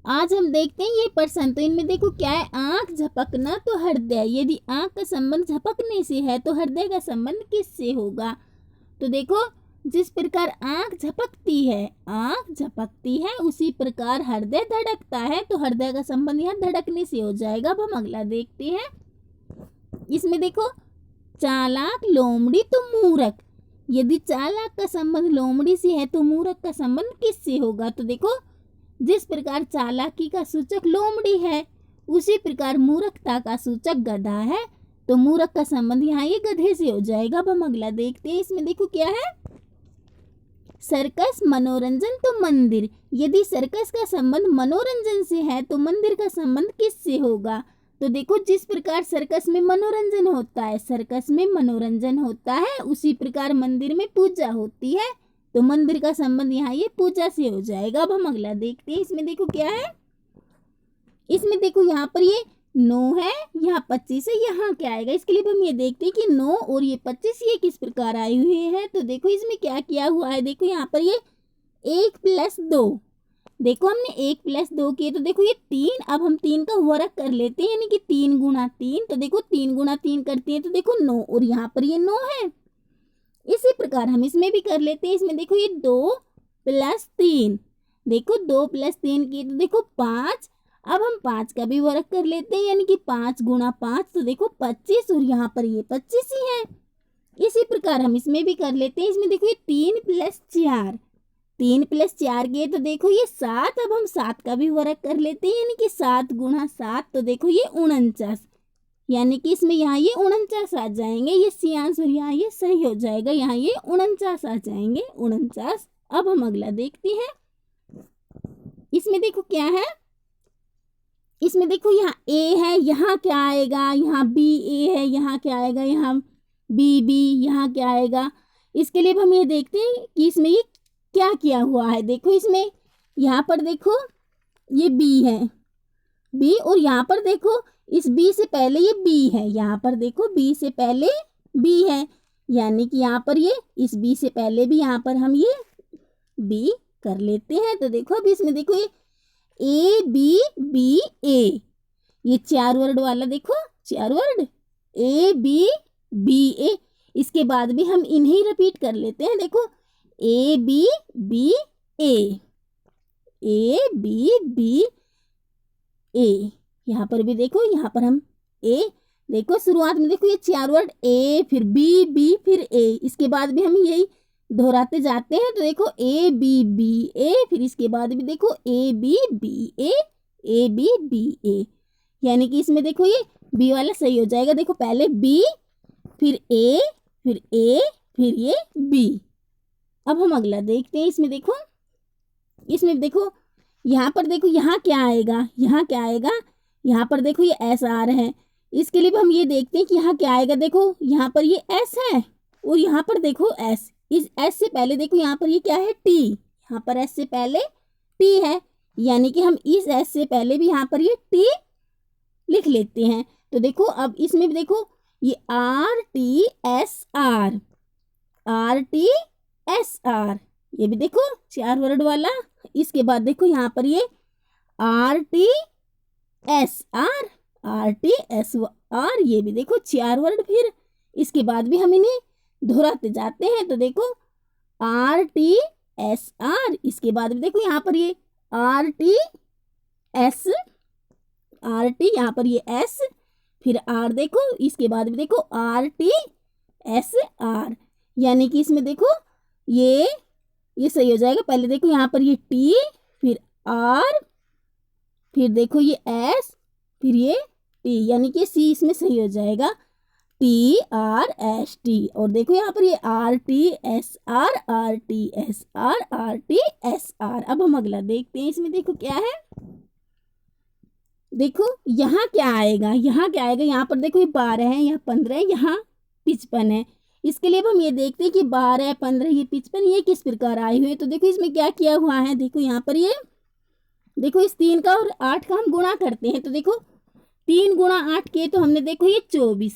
आज हम देखते हैं ये प्रश्न। तो इनमें देखो क्या है, आंख झपकना तो हृदय, यदि आंख का संबंध झपकने से है तो हृदय का संबंध किससे होगा। तो देखो, जिस प्रकार आंख झपकती है उसी प्रकार हृदय धड़कता है, तो हृदय का संबंध यहाँ धड़कने से हो जाएगा। अब हम अगला देखते हैं। इसमें देखो, चालाक लोमड़ी तो मूर्ख, यदि चालाक का संबंध लोमड़ी से है तो मूर्ख का संबंध किससे होगा। तो देखो, जिस प्रकार चालाकी का सूचक लोमड़ी है उसी प्रकार मूर्खता का सूचक गधा है, तो मूर्ख का संबंध यहाँ ये गधे से हो जाएगा। अब हम अगला देखते हैं। इसमें देखो क्या है, सर्कस मनोरंजन तो मंदिर, यदि सर्कस का संबंध मनोरंजन से है तो मंदिर का संबंध किससे होगा। तो देखो, जिस प्रकार सर्कस में मनोरंजन होता है उसी प्रकार मंदिर में पूजा होती है, तो मंदिर का संबंध यहाँ ये पूजा से हो जाएगा। अब हम अगला देखते हैं। इसमें देखो क्या है, इसमें देखो यहाँ पर ये 9 है, यहाँ 25 है, यहाँ क्या आएगा। इसके लिए हम ये देखते हैं कि 9 और ये 25 ये किस प्रकार आए हुए हैं। तो देखो इसमें क्या किया हुआ है, देखो यहाँ पर ये 1 + 2, देखो हमने 1 + 2 किए, तो देखो ये 3। अब हम 3 का वर्ग कर लेते हैं, यानी कि 3 × 3, तो देखो 3 × 3 करते हैं तो देखो 9, और यहाँ पर ये 9 है। इसी प्रकार हम इसमें भी कर लेते हैं। इसमें देखो ये 2 + 3, देखो 2 + 3 किए तो देखो 5। अब हम 5 का भी वर्ग कर लेते हैं, यानी कि 5 × 5, तो देखो 25, और यहाँ पर ये 25 ही है। इसी प्रकार हम इसमें भी कर लेते हैं। इसमें देखो ये 3 + 4, 3 + 4 किए तो देखो ये 7। अब हम 7 का भी वर्ग कर लेते हैं, यानी कि 7 × 7, तो देखो ये 49, यानी कि इसमें यहाँ ये 49 आ जाएंगे, ये सियांश, और यहाँ ये सही हो जाएगा, यहाँ ये 49 आ जाएंगे, 49। अब हम अगला देखते हैं। इसमें देखो क्या है, इसमें देखो यहाँ ए है, यहाँ क्या आएगा, यहाँ बी, ए है, यहाँ क्या आएगा, यहाँ बी, बी, यहाँ क्या आएगा। इसके लिए हम ये देखते हैं कि इसमें ये क्या किया हुआ है। देखो इसमें यहाँ पर देखो ये बी है, बी, और यहाँ पर देखो इस बी से पहले ये बी है, यहाँ पर देखो बी से पहले बी है, यानी कि यहाँ पर ये इस बी से पहले भी यहाँ पर हम ये बी कर लेते हैं। तो देखो अब इसमें देखो ये ए बी बी ए, ये 4 वर्ड वाला, देखो 4 वर्ड ए बी बी ए, इसके बाद भी हम इन्हें रिपीट कर लेते हैं। देखो A B B A, A B B A, यहाँ पर भी देखो, यहाँ पर हम ए, देखो शुरुआत में देखो ये 4 वर्ड ए, फिर बी बी फिर ए, इसके बाद भी हम यही दोहराते जाते हैं। तो देखो ए बी बी ए, फिर इसके बाद भी देखो A B B A, A B B A, यानी कि इसमें देखो ये बी वाला सही हो जाएगा। देखो पहले बी, फिर ए, फिर ए, फिर ये बी। अब हम अगला देखते हैं। इसमें देखो, इसमें देखो यहाँ पर देखो यहाँ क्या आएगा, यहाँ क्या आएगा, यहाँ पर देखो ये एस आ रहे हैं। इसके लिए भी हम ये देखते हैं कि यहाँ क्या आएगा। देखो यहाँ पर ये एस है, और यहाँ पर देखो एस, इस एस से पहले देखो यहाँ पर ये क्या है, टी, यहाँ पर एस से पहले टी है, यानी कि हम इस एस से पहले भी यहाँ पर ये टी लिख लेते हैं। तो देखो अब इसमें भी देखो ये R T S R, R T S R, ये भी देखो 4 वर्ड वाला। इसके बाद देखो यहाँ पर ये R T S R, R T S R, ये भी देखो 4 वर्ड। फिर इसके बाद भी हम इन्हें दोहराते जाते हैं। तो देखो आर टी एस आर, इसके बाद भी देखो यहाँ पर ये R T S, R T, यहाँ पर ये एस, फिर आर, देखो इसके बाद भी देखो आर टी एस आर, यानी कि इसमें देखो ये सही हो जाएगा। पहले देखो यहाँ पर ये टी, फिर आर, फिर देखो ये एस, फिर ये टी, यानी कि सी इसमें सही हो जाएगा, टी आर एस टी। और देखो यहाँ पर ये R T S R, R T S R, R T S R. अब हम अगला देखते हैं। इसमें देखो क्या है, देखो यहाँ क्या आएगा, यहाँ क्या आएगा, यहाँ पर देखो ये 12 है, यहाँ 15 है, यहाँ 55 है। इसके लिए हम ये देखते हैं कि 12, 15, ये 55 ये किस प्रकार आए हुए। तो देखो इसमें क्या किया हुआ है, देखो यहाँ पर ये देखो इस 3 का और 8 का हम गुणा करते हैं। तो देखो 3 × 8 किए तो हमने देखो ये 24,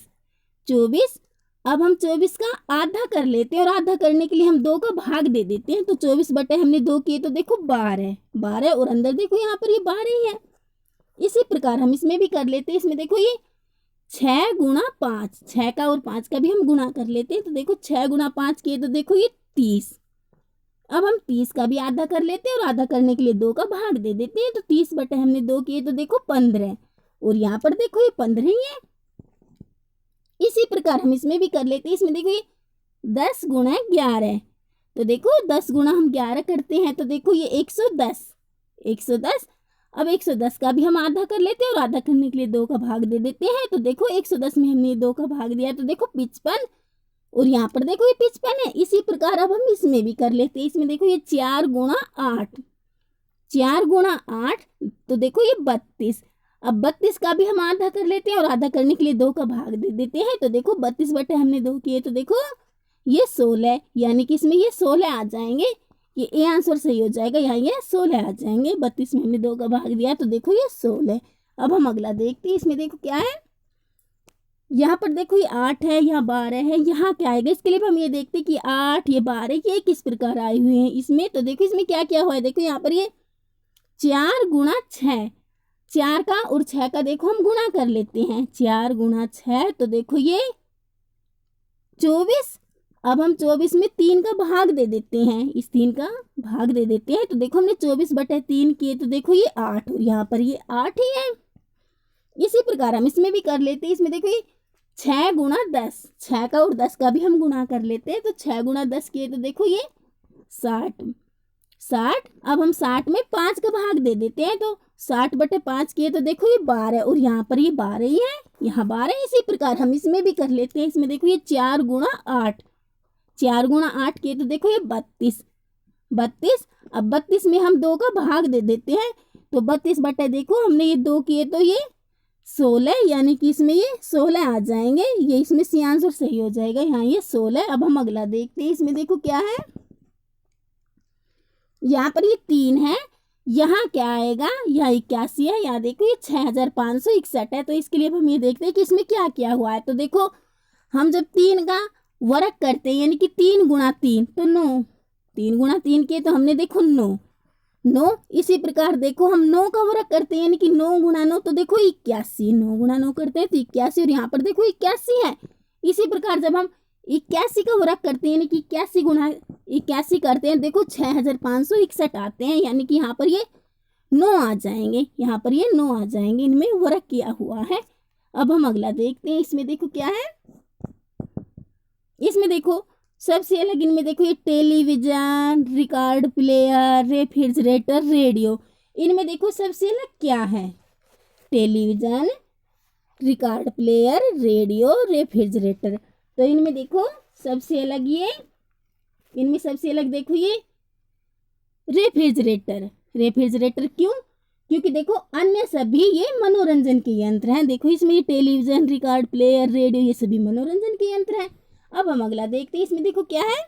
24, अब हम 24 का आधा कर लेते हैं और आधा करने के लिए हम 2 का भाग दे देते हैं। तो 24 बटे हमने 2 किए तो देखो 12 और अंदर देखो यहाँ पर ये 12 ही है। इसी प्रकार हम इसमें भी कर लेते हैं। इसमें देखो ये 6 गुणा 5, 6 का और 5 का भी हम गुणा कर लेते हैं। तो देखो 6 गुणा 5 किए तो देखो ये 30। अब हम 30 का भी आधा कर लेते हैं और आधा करने के लिए 2 का भाग दे देते हैं। तो 30 बटे हमने 2 किए तो देखो 15 और यहाँ पर देखो ये 15 ही है। इसी प्रकार हम इसमें भी कर लेते हैं। इसमें देखो ये 10 गुणा 11, तो देखो 10 गुणा हम 11 करते हैं तो देखो ये 110। अब 110 का भी हम आधा कर लेते हैं और आधा करने के लिए 2 का भाग दे देते हैं। तो देखो 110 में हमने 2 का भाग दिया तो देखो 55 और यहाँ पर देखो ये 55 है। इसी प्रकार अब हम इसमें भी कर लेते हैं। इसमें देखो ये 4 गुणा 8, 4 गुणा 8 तो देखो ये 32। अब 32 का भी हम आधा कर लेते हैं और आधा करने के लिए 2 का भाग दे देते हैं। तो देखो 32 बटे हमने 2 किए तो देखो ये 16, यानी कि इसमें ये 16 आ जाएंगे। ये ए आंसर सही हो जाएगा, यहाँ ये 16 आ जाएंगे। 32 में हमने 2 का भाग दिया तो देखो ये 16। अब हम अगला देखते हैं। इसमें देखो क्या है, यहाँ पर देखो ये 8 है, यहाँ 12 है, यहाँ क्या आएगा। इसके लिए हम ये देखते हैं कि 8 ये 12 ये किस प्रकार आए हुए हैं इसमें। तो देखो इसमें क्या क्या हुआ है, देखो यहाँ पर ये 4 गुणा 6, 4 का और 6 का देखो हम गुणा कर लेते हैं। 4 गुणा 6 तो देखो ये 24। अब हम 24 में 3 का भाग दे देते हैं, इस 3 का भाग दे देते हैं। तो देखो हमने 24 बटे 3 किए तो देखो ये 8 और यहाँ पर ये 8 ही है। इसी प्रकार हम इसमें भी कर लेते हैं। इसमें देखो ये 6 गुणा 10, 6 का और 10 का भी हम गुणा कर लेते हैं। तो 6 गुणा 10 किए तो देखो ये 60। अब हम 60 में 5 का भाग दे देते हैं। तो 60 बटे 5 किए तो देखो ये 12 और यहाँ पर ये 12 ही है, यहाँ 12। इसी प्रकार हम इसमें भी कर लेते हैं। इसमें देखो ये 4 गुणा 8, 4 गुणा 8 किए तो देखो ये 32। अब 32 में हम 2 का भाग दे देते हैं। तो 32 बटे देखो हमने ये 2 किए तो ये 16, यानी कि इसमें ये 16 आ जाएंगे। ये इसमें सी आंसर सही हो जाएगा, यहाँ ये 16। अब हम अगला देखते हैं। इसमें देखो क्या है, यहाँ पर ये 3 है, यहाँ क्या आएगा, यहाँ 81 है, यहाँ देखो ये 6561 है। तो इसके लिए हम ये देखते हैं कि इसमें क्या क्या हुआ है। तो देखो हम जब 3 का वर्ग करते हैं यानी कि 3 गुणा 3 तो 9, 3 गुणा 3 किए तो हमने देखो 9। इसी प्रकार देखो हम 9 का वर्ग करते हैं यानी कि 9 गुणा 9 तो देखो 81, 9 गुणा 9 करते हैं तो 81 और यहाँ पर देखो 81 है। इसी प्रकार जब हम 81 का वर्ग करते हैं यानी कि 81 गुणा 81 करते हैं देखो 6561 आते हैं, यानी कि यहाँ पर ये 9 आ जाएंगे, यहाँ पर ये 9 आ जाएंगे, इनमें वर्ग किया हुआ है। अब हम अगला देखते हैं। इसमें देखो क्या है, इसमें देखो सबसे अलग इनमें देखो ये television, record player, refrigerator, radio, इनमें देखो सबसे अलग क्या है, television, record player, radio, refrigerator. तो इनमें देखो सबसे अलग ये, इनमें सबसे अलग देखो ये रेफ्रिजरेटर क्यों, क्योंकि देखो अन्य सभी ये मनोरंजन के यंत्र हैं। देखो इसमें ये टेलीविजन, रिकॉर्ड प्लेयर, रेडियो ये सभी मनोरंजन के यंत्र हैं। अब हम अगला देखते हैं। इसमें देखो क्या है,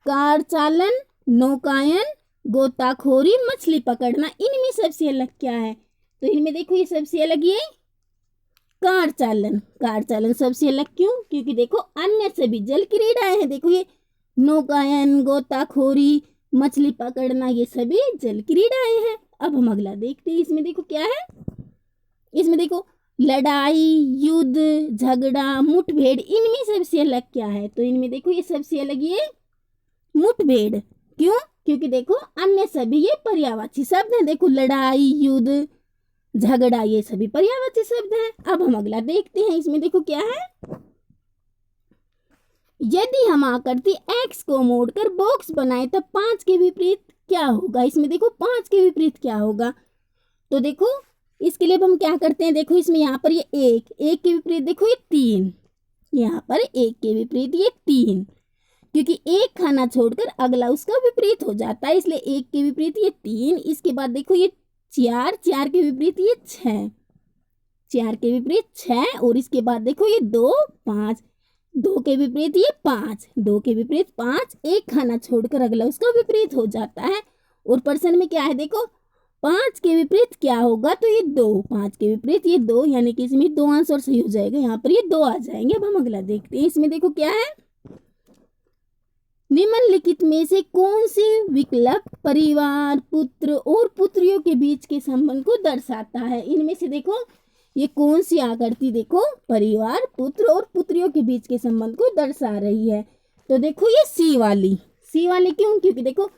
कार चालन, नौकायन, गोताखोरी, मछली पकड़ना, इनमें सबसे अलग क्या है। तो इनमें देखो ये सबसे अलग ये कार चालन सबसे अलग क्यों, क्योंकि देखो अन्य सभी जल क्रीड़ाएं हैं। देखो ये नौकायन, गोताखोरी, मछली पकड़ना ये सभी जल क्रीड़ाएं हैं। अब हम अगला देखते हैं। इसमें देखो क्या है, इसमें देखो लड़ाई, युद्ध, झगड़ा, मुठभेड़, इनमें सबसे अलग क्या है। तो इनमें देखो ये सबसे अलग ये मुठभेड़ क्यों, क्योंकि देखो अन्य सभी ये पर्यायवाची शब्द हैं। देखो लड़ाई, युद्ध, झगड़ा ये सभी पर्यायवाची शब्द हैं। अब हम अगला देखते हैं। इसमें देखो क्या है, यदि हम आकृति x को मोड़कर बॉक्स बनाए तब 5 के विपरीत क्या होगा। इसमें देखो 5 के विपरीत क्या होगा। तो देखो इसके लिए हम क्या करते हैं, देखो इसमें यहाँ पर ये एक के विपरीत देखो ये 3, यहाँ पर 1 के विपरीत ये 3, क्योंकि एक खाना छोड़कर अगला उसका विपरीत हो जाता है, इसलिए 1 के विपरीत ये 3। इसके बाद देखो ये 4 के विपरीत ये 6, 4 के विपरीत 6 और इसके बाद देखो ये 2 5, 2 के विपरीत ये 5, 2 के विपरीत 5, एक खाना छोड़कर अगला उसका विपरीत हो जाता है। और प्रश्न में क्या है देखो 5 के विपरीत क्या होगा, तो ये 2, 5 के विपरीत ये 2, यानी कि इसमें 2 आंसर सही हो जाएगा, यहाँ पर ये 2 आ जाएंगे। अब हम अगला देखते हैं। इसमें देखो क्या है, निम्नलिखित में से कौन सी विकल्प परिवार, पुत्र और पुत्रियों के बीच के संबंध को दर्शाता है। इनमें से देखो ये कौन सी आकृति देखो परिवार, पुत्र और पुत्रियों के बीच के संबंध को दर्शा रही है। तो देखो ये सी वाली क्यों, क्योंकि देखो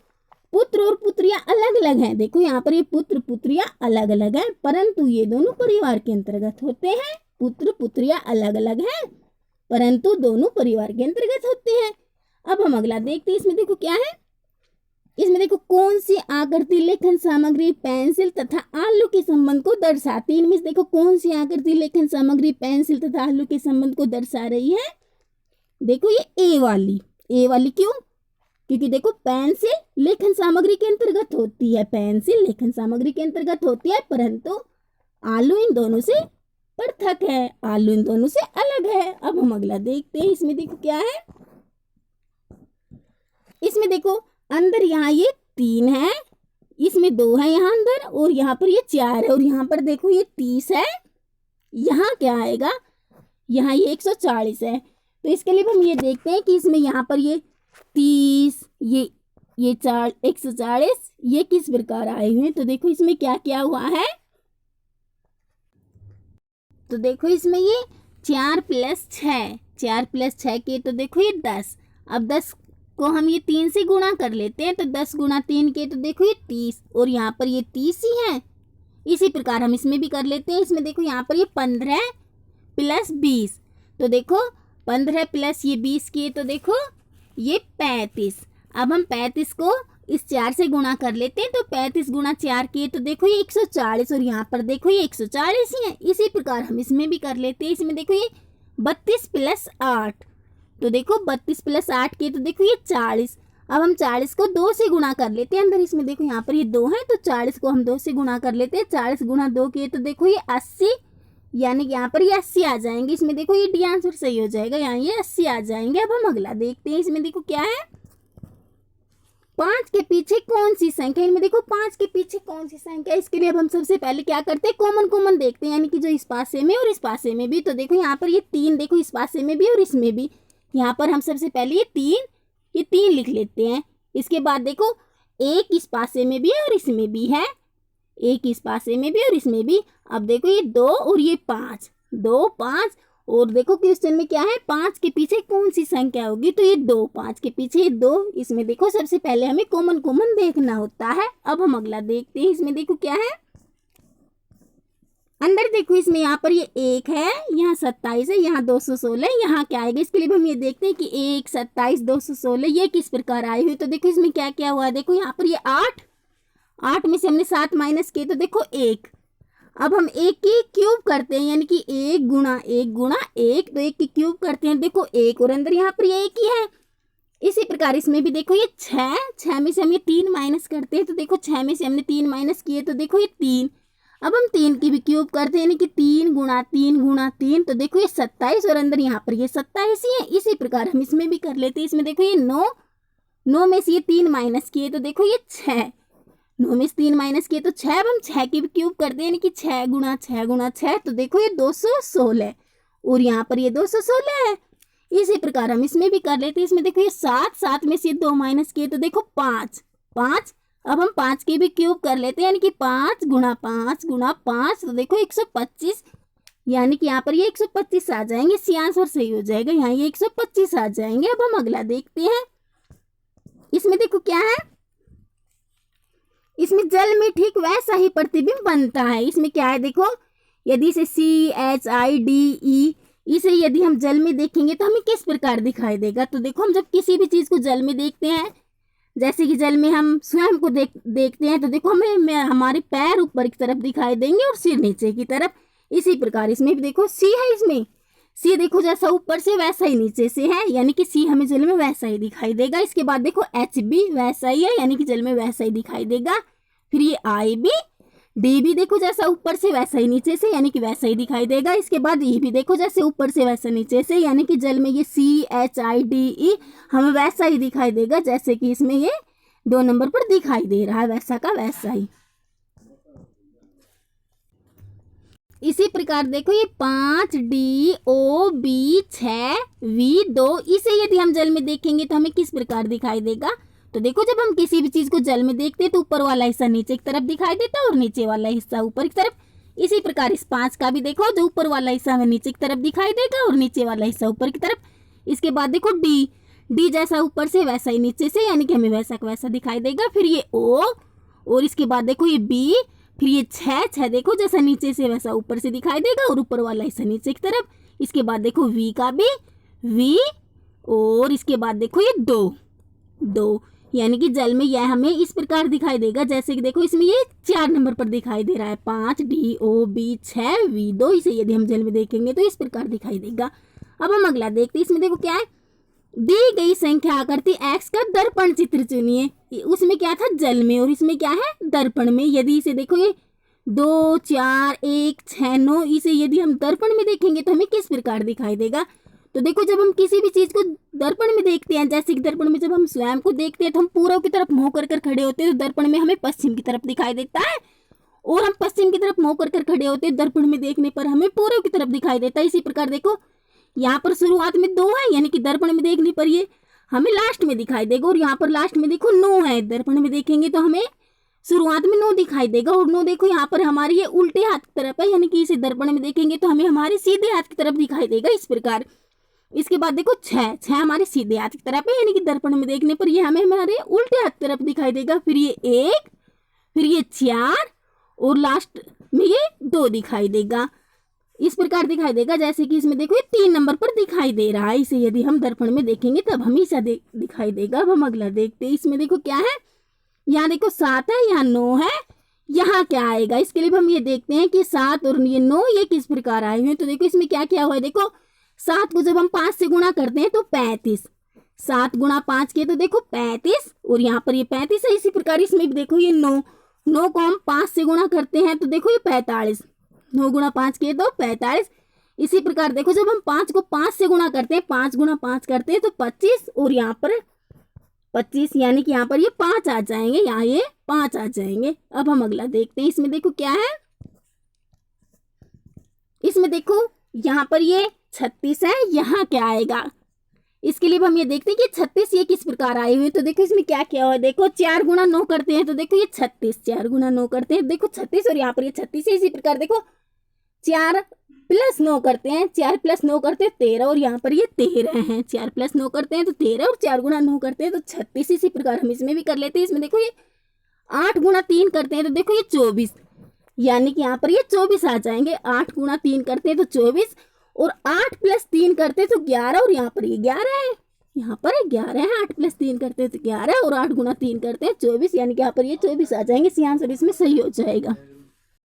पुत्र और पुत्रियां अलग अलग हैं। देखो यहाँ पर ये पुत्र पुत्रियां अलग अलग हैं, परंतु ये दोनों परिवार के अंतर्गत होते हैं। पुत्र पुत्रियां अलग अलग हैं, परंतु दोनों परिवार के अंतर्गत होते हैं। अब हम अगला देखते हैं। इसमें देखो क्या है, इसमें देखो कौन सी आकृति लेखन सामग्री पेंसिल तथा आलू के संबंध को दर्शाती है। इनमें से देखो कौन सी आकृति लेखन सामग्री पेंसिल तथा आलू के संबंध को दर्शा रही है। देखो ये ए वाली क्यों, क्योंकि देखो पेंसिल लेखन सामग्री के अंतर्गत होती है, पेंसिल लेखन सामग्री के अंतर्गत होती है, परंतु आलू इन दोनों से पृथक है, आलू इन दोनों से अलग है। अब हम अगला देखते हैं। इसमें देखो क्या है, इसमें देखो अंदर यहाँ ये 3 है, इसमें 2 है यहाँ अंदर, और यहाँ पर ये 4 है, और यहाँ पर देखो ये 30 है। यहाँ क्या आएगा, यहाँ ये 140 है। तो इसके लिए हम ये देखते हैं कि इसमें यहाँ पर ये 30, ये 140 ये किस प्रकार आए हुए हैं। तो देखो इसमें क्या क्या हुआ है, तो देखो इसमें ये 4 + 6 के, तो देखो ये 10। अब 10 को हम ये 3 से गुणा कर लेते हैं, तो 10 × 3 के, तो देखो ये 30, और यहाँ पर ये 30 ही है। इसी प्रकार हम इसमें भी कर लेते हैं। इसमें देखो यहाँ पर ये 15 + 20, तो देखो 15 + ये 20 किए, तो देखो ये 35। अब हम 35 को इस 4 से गुणा कर लेते हैं, तो 35 × 4 किए, तो देखो ये 140, और यहाँ पर देखो ये 140 ही है। इसी प्रकार हम इसमें भी कर लेते हैं। इसमें देखो ये 32 + 8, तो देखो 32 + 8 किए, तो देखो ये 40। अब हम 40 को 2 से गुणा कर लेते हैं अंदर। इसमें देखो यहाँ पर ये 2 है, तो 40 को हम 2 से गुणा कर लेते हैं। 40 × 2 किए, तो देखो ये 80, यानी कि यहाँ पर ये 80 आ जाएंगे। इसमें देखो ये डी आंसर सही हो जाएगा, यहाँ ये 80 आ जाएंगे। अब हम अगला देखते हैं। इसमें देखो क्या है, 5 के पीछे कौन सी संख्या। इनमें देखो 5 के पीछे कौन सी संख्या, इसके लिए अब हम सबसे पहले क्या करते हैं, कॉमन देखते हैं, यानी कि जो इस पासे में और इस पासे में भी। तो देखो यहाँ पर ये 3, देखो इस पासे में भी और इसमें भी। यहाँ पर हम सबसे पहले ये 3 लिख लेते हैं। इसके बाद देखो 1 इस पासे में भी और इसमें भी है, 1 इस पासे में भी और इसमें भी। अब देखो ये 2 और ये 5, 2 5, और देखो क्वेश्चन में क्या है, 5 के पीछे कौन सी संख्या होगी, तो ये 2, 5 के पीछे ये 2। इसमें देखो सबसे पहले हमें कॉमन देखना होता है। अब हम अगला देखते हैं। इसमें देखो क्या है, अंदर देखो इसमें यहाँ पर ये 1 है, यहाँ 27 है, यहाँ 216, यहाँ क्या आएगा। इसके लिए हम ये देखते हैं कि 1 27 216 ये किस प्रकार आई हुई। तो देखो इसमें क्या क्या हुआ है, देखो यहाँ पर ये 8 में से हमने 7 माइनस किए, तो देखो 1। अब हम 1 की क्यूब करते हैं, यानी कि 1 × 1 × 1, तो 1 की क्यूब करते हैं, देखो 1, और अंदर यहाँ पर ये 1 ही है। इसी प्रकार इसमें भी देखो ये 6 में से हम ये 3 माइनस करते हैं, तो देखो 6 में से हमने 3 माइनस किए, तो देखो ये 3। अब हम 3 की भी क्यूब करते हैं, यानी कि 3 × 3 × 3, तो देखो ये 27, और अंदर यहाँ पर ये 27 ही है। इसी प्रकार हम इसमें भी कर लेते हैं। इसमें देखो ये 9 में से ये 3 माइनस किए, तो देखो ये 6, 9 में से 3 माइनस किए, तो 6। अब हम 6 की भी क्यूब करते हैं, यानी कि 6 × 6 × 6, तो देखो ये 216, और यहाँ पर ये 216 है। इसी प्रकार हम इसमें भी कर लेते हैं। इसमें देखो ये 7 में से 2 माइनस किए, तो देखो 5। अब हम 5 की भी क्यूब कर लेते हैं, यानी कि 5 × 5 × 5, तो देखो 125, यानी कि यहाँ पर ये 125 आ जाएंगे। सी आंसर सही हो जाएगा, यहाँ ये 125 आ जाएंगे। अब हम अगला देखते हैं। इसमें देखो क्या है, इसमें जल में ठीक वैसा ही प्रतिबिंब बनता है। इसमें क्या है, देखो यदि इसे CHIDE, इसे यदि हम जल में देखेंगे तो हमें किस प्रकार दिखाई देगा। तो देखो हम जब किसी भी चीज़ को जल में देखते हैं, जैसे कि जल में हम स्वयं को देखते हैं, तो देखो हमें हमारे पैर ऊपर की तरफ दिखाई देंगे और सिर नीचे की तरफ। इसी प्रकार इसमें भी देखो सी है, इसमें सी देखो जैसा ऊपर से वैसा ही नीचे से है, यानी कि सी हमें जल में वैसा ही दिखाई देगा। इसके बाद देखो एच भी वैसा ही है, यानी कि जल में वैसा ही दिखाई देगा। फिर ये आई भी, डी भी देखो जैसा ऊपर से वैसा ही नीचे से, यानी कि वैसा ही दिखाई देगा। इसके बाद ई भी देखो जैसे ऊपर से वैसा नीचे से, यानी कि जल में ये CHIDE हमें वैसा ही दिखाई देगा, जैसे कि इसमें ये 2 नंबर पर दिखाई दे रहा है, वैसा का वैसा ही। इसी प्रकार देखो ये 5DOB6V2, इसे यदि हम जल में देखेंगे तो हमें किस प्रकार दिखाई देगा। तो देखो जब हम किसी भी चीज को जल में देखते हैं तो ऊपर वाला हिस्सा नीचे की तरफ दिखाई देता है और नीचे वाला हिस्सा ऊपर की तरफ। इसी प्रकार इस 5 का भी देखो, जो ऊपर वाला हिस्सा हमें नीचे की तरफ दिखाई देगा और नीचे वाला हिस्सा ऊपर की तरफ। इसके बाद देखो डी जैसा ऊपर से वैसा ही नीचे से, यानी कि हमें वैसा का वैसा दिखाई देगा। फिर ये O, और इसके बाद देखो ये B, फिर ये 6 देखो जैसा नीचे से वैसा ऊपर से दिखाई देगा और ऊपर वाला हिस्सा नीचे की तरफ। इसके बाद देखो V का भी V, और इसके बाद देखो ये 2, यानी कि जल में यह हमें इस प्रकार दिखाई देगा, जैसे कि देखो इसमें ये 4 नंबर पर दिखाई दे रहा है 5DOB6V2, इसे यदि हम जल में देखेंगे तो इस प्रकार दिखाई देगा। अब हम अगला देखते हैं। इसमें देखो क्या है, दी गई संख्या आकृति x का दर्पण चित्र चुनिए। उसमें क्या था, जल में, और इसमें क्या है, दर्पण में। यदि इसे देखो ये 2, 4, 1, 6, 9, इसे यदि हम दर्पण में देखेंगे तो हमें किस प्रकार दिखाई देगा। तो देखो जब हम किसी भी चीज को दर्पण में देखते हैं, जैसे कि दर्पण में जब हम स्वयं को देखते हैं तो हम पूर्व की तरफ मुंह कर खड़े होते हैं, तो दर्पण में हमें पश्चिम की तरफ दिखाई देता है, और हम पश्चिम की तरफ मुंह कर खड़े होते हैं, दर्पण में देखने पर हमें पूर्व की तरफ दिखाई देता है। इसी प्रकार देखो यहाँ पर शुरुआत में 2 है, यानी कि दर्पण में देखने पर ये हमें लास्ट में दिखाई देगा, और यहाँ पर लास्ट में देखो 9 है, दर्पण में देखेंगे तो हमें शुरुआत में 9 दिखाई देगा, और 9 देखो यहाँ पर हमारी ये उल्टे हाथ की तरफ है, यानी कि इसे दर्पण में देखेंगे तो हमें हमारे सीधे हाथ की तरफ दिखाई देगा, इस प्रकार। इसके बाद देखो 6 हमारे सीधे हाथ की तरफ है, यानी कि दर्पण में देखने पर ये हमें हमारे उल्टे हाथ की तरफ दिखाई देगा। फिर ये 1, फिर ये 4, और लास्ट में ये 2 दिखाई देगा, इस प्रकार दिखाई देगा। जैसे कि इसमें देखो ये 3 नंबर पर दिखाई दे रहा है, इसे यदि हम दर्पण में देखेंगे तब हमेशा दिखाई देगा। अब हम अगला देखते हैं। इसमें देखो क्या है, यहाँ देखो 7 है, यहाँ 9 है, यहाँ क्या आएगा। इसके लिए हम ये देखते हैं कि 7 और ये 9 ये किस प्रकार आए हुए हैं। तो देखो इसमें क्या क्या हुआ है, देखो 7 को जब हम 5 से गुणा करते हैं तो 35, 7 गुणा 5 किए तो देखो 35, और यहाँ पर ये 35 है। इसी प्रकार इसमें भी देखो ये 9 को हम 5 से गुणा करते हैं तो देखो ये 45, 9 गुणा 5 किए तो 45। इसी प्रकार देखो जब हम 5 को 5 से गुणा करते हैं, 5 गुणा 5 करते हैं तो 25, और यहाँ पर 25, यानी कि यहाँ पर ये 5 आ जाएंगे, यहाँ ये 5 आ जाएंगे। अब हम अगला देखते हैं। इसमें देखो क्या है, इसमें देखो यहाँ पर ये 36 है, यहाँ क्या आएगा। इसके लिए हम ये देखते हैं कि 36 ये किस प्रकार आए हुए। तो देखो इसमें क्या क्या हुआ है, देखो 4 गुणा 9 करते हैं तो देखो ये 36, 4 गुणा 9 करते हैं देखो 36, और यहाँ पर ये 36 है। इसी प्रकार देखो 4 प्लस 9 करते हैं, 4 प्लस 9 करते हैं 13, और यहाँ पर ये 13 है। 4 प्लस 9 करते हैं तो 13, और 4 गुणा 9 करते हैं तो 36। इसी प्रकार हम इसमें भी कर लेते हैं। इसमें देखो ये 8 गुणा 3 करते हैं तो देखो ये 24, यानी कि यहाँ पर ये 24 आ जाएंगे। 8 गुणा 3 करते हैं तो 24, और 8 प्लस 3 करते हैं तो 11, और यहाँ पर ये 11 है, यहाँ पर 11 है। 8 प्लस 3 करते हैं तो 11, और 8 गुणा 3 करते हैं 24, यानी कि यहाँ पर ये 24 आ जाएंगे। सी आंसर इसमें सही हो जाएगा।